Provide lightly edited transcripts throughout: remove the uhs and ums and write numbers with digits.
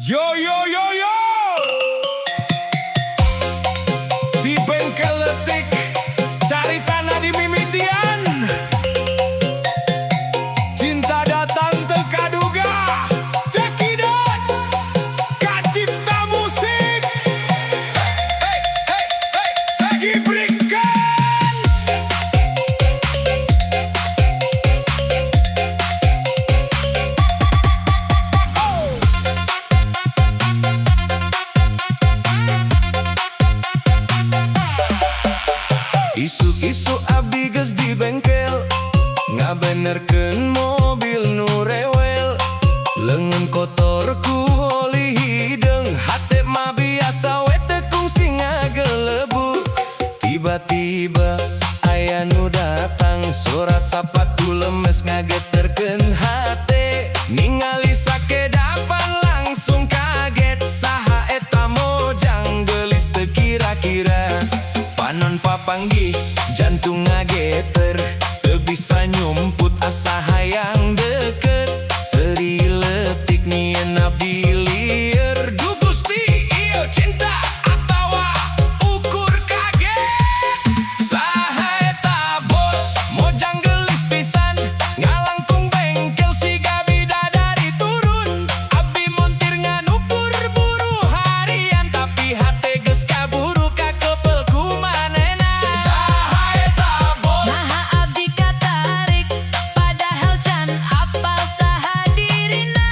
Yo yo yo yo. Di bengkel letik cari tanah di mimitian. Cinta datang teka duga. Cekidot Kak Cipta Musik. Hey hey hey hey Gibringkan. Isu-isu abdi geus di bengkel ngabenerkeun mobil nu rewel. Leungeun kotor ku oli hideung, hate mah biasa we teu kungsi ngagelebu. Tiba-tiba aya nu datang, suara sapatu lemes ngageterkeun hate. Ningali sakedapan langsung kaget, saha eta mojang geulis teu kira-kira. Panon papanggih jantung ngageter, teu bisa nyumput asa hayang deket. Seri letik nyieun abdi lieur, duh Gusti ieu cinta atawa ukur kaget. Saha eta bos mojang geulis pisan, ngalangkung bengkel siga bidadari turun. Abdi montir nganukur buru harian, tapi hate geus kaburu kakepel kumanehna. Saha eta bos? Naha abdi katarik, padahal can apal saha dirina.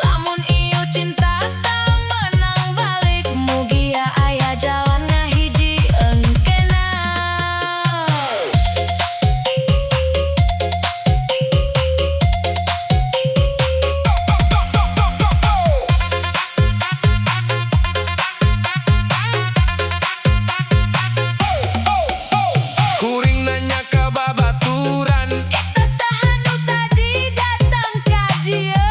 Lamun ieu cinta teu menang balik, mugia aya jalan ngahiji engkena. Kuring nanya ka babaturan, Eta saha nu tadi datang ka dieu?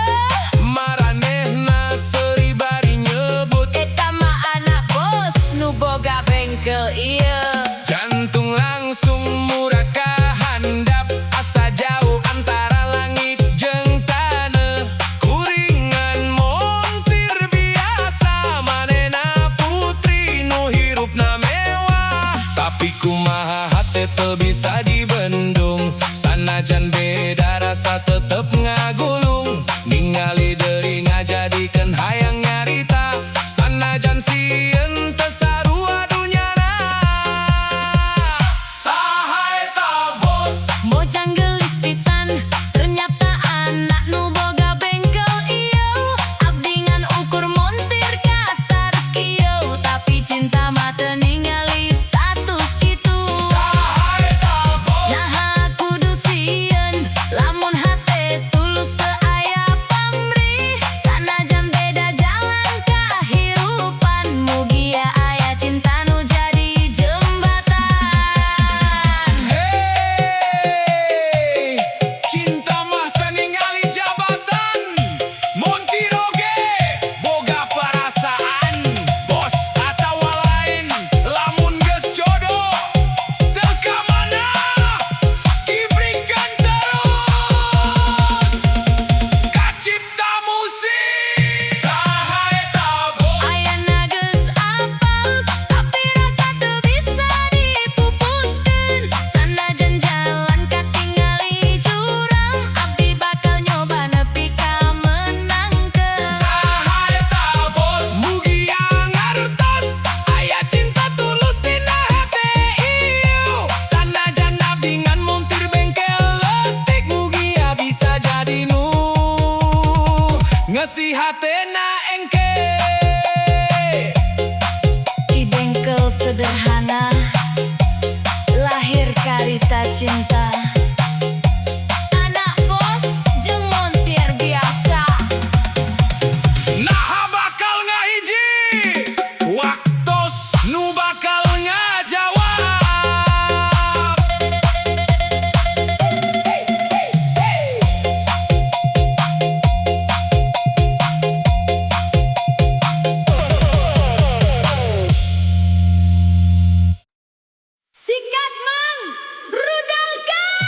maranehna seuri bari nyebut. Eta mah anak bos nu boga bengkel ieu. Jantung langsung murah kahandap, asa jauh antara langit jeung taneuh. Kuringan montir biasa, manehna putri nu hirupna mewah. Tapi kumaha hate teu bisa dibendung, sanajan beda rasa tetep ngagulung. Ningali deui ngajadikeun hayang nyarita, sanajan sieun teu sarua dunyana. Saha eta bos? Mojang geulis pisan, ternyata anak nu boga bengkel ieu. Abdi ngan ukur montir kasar kieu, tapi cinta mah teu ningali status kitu. Saha eta bos? Naha kudu sieun, lamun hate tulus teu aya pamrih. Sanajan beda jalan kahirupan, mugia aya cinta nu jadi jembatan. Hey, cinta mah teu ningali jabatan. Montir oge boga perasaan. Bos atawa lain, lamun geus jodoh teu ka mana, Gibringkan terus. Kak Cipta Musik. Saha eta bos? Ayana geus apal, tapi rasa teu bisa dipupuskeun. Sanajan jalan katingali jurang, abdi bakal nyoba nepi ka menangkeun. Saha eta bos? Mugia ngartos aya cinta tulus tina hate ieu. Sanajan abdi ngan montir bengkel letik, mugia bisa jadi nu ngasih hatena engke. Di bengkel sederhana, lahir karita cinta. Anak bos jeung montir biasa. Naha bakal ngahiji waktos nu bakal ngajawab. Sikat mang, rudalkan.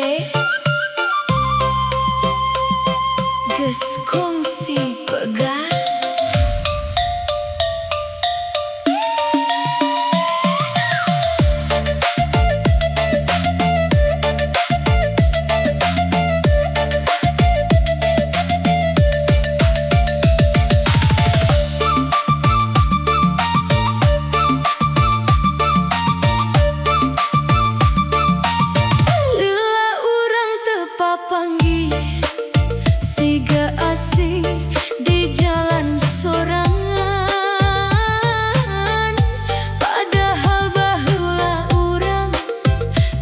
hate geus kongsi pegat. Panggil siga asing di jalan sorangan, padahal baheula urang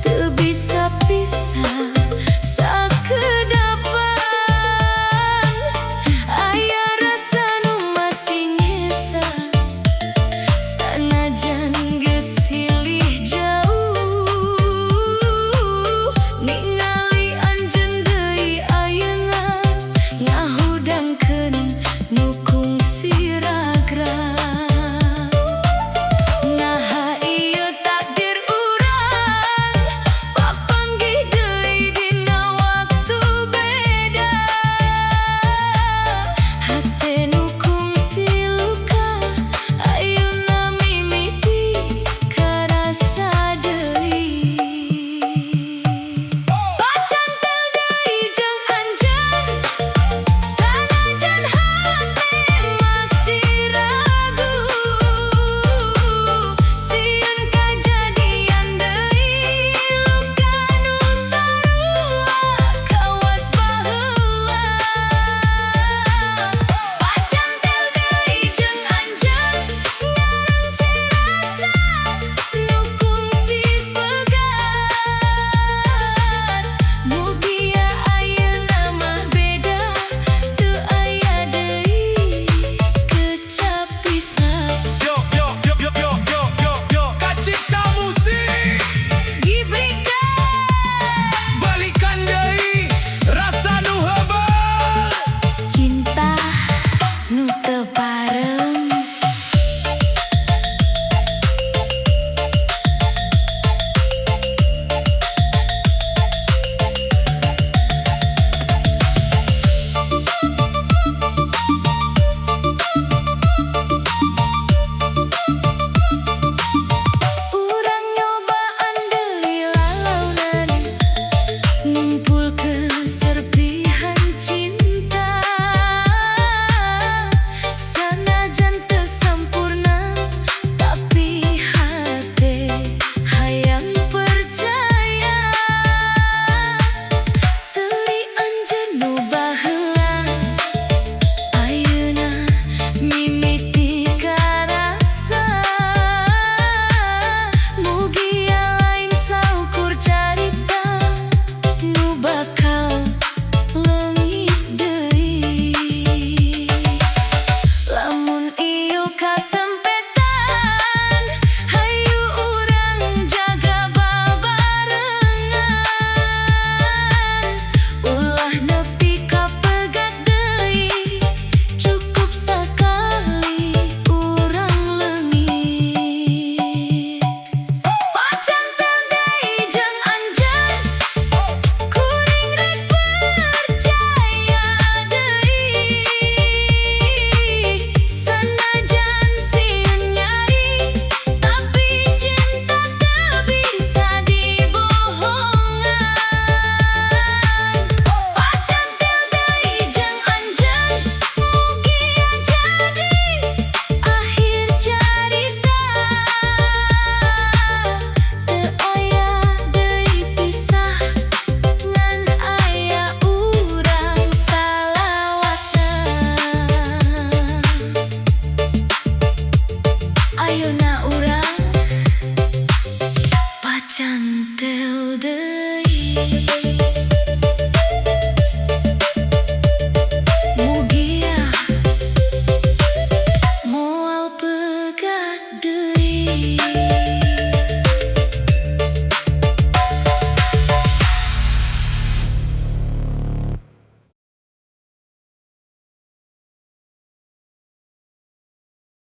teu bisa pisah sakedapan. Aya rasa nu masih ngesa sanajan geus silih jauh, ningali anjeun deui ayeuna ngahudangkeun nu kungsi ragrag. Naha ieu takdir urang papanggih deui dina waktu beda. Hate nu kungsi luka ayeuna mimiti karasa deui. Pacantel deui jeung anjeun sanajan hate masih ragu. Sieun kajadian deui luka nu sarua kawas baheula. Pacantel deui jeung anjeun ngaronce rasa nu kungsi pegat. Mugia ayeuna mah beda teu aya deui kecap pisah. Yo Kacipta musik Gibrika balikan deui rasa nu heubeul. cinta nu teu parem. Urang nyobaan deui lalaunan ngumpulkeun serpihan cinta. Sanajan teu sampurna tapi hate hayang percaya. Seuli anjeun nu baheula ayeuna mimiti karasa. Mugia lain saukur carita nu bakal leungit deui. Lamun ieu kasempetan hayu urang jaga babarengan. Ulah nepi ka pegat deui cukup sakali urang leungit. Pacantel deui jeung anjeun kuring rek percaya deui. Sanajan sieun nyari tapi cinta teu bisa dibohongan. Pacantel deui jeung anjeun mugia jadi akhir carita. Teu aya deui pisah ngan aya urang salawasna. Ayeuna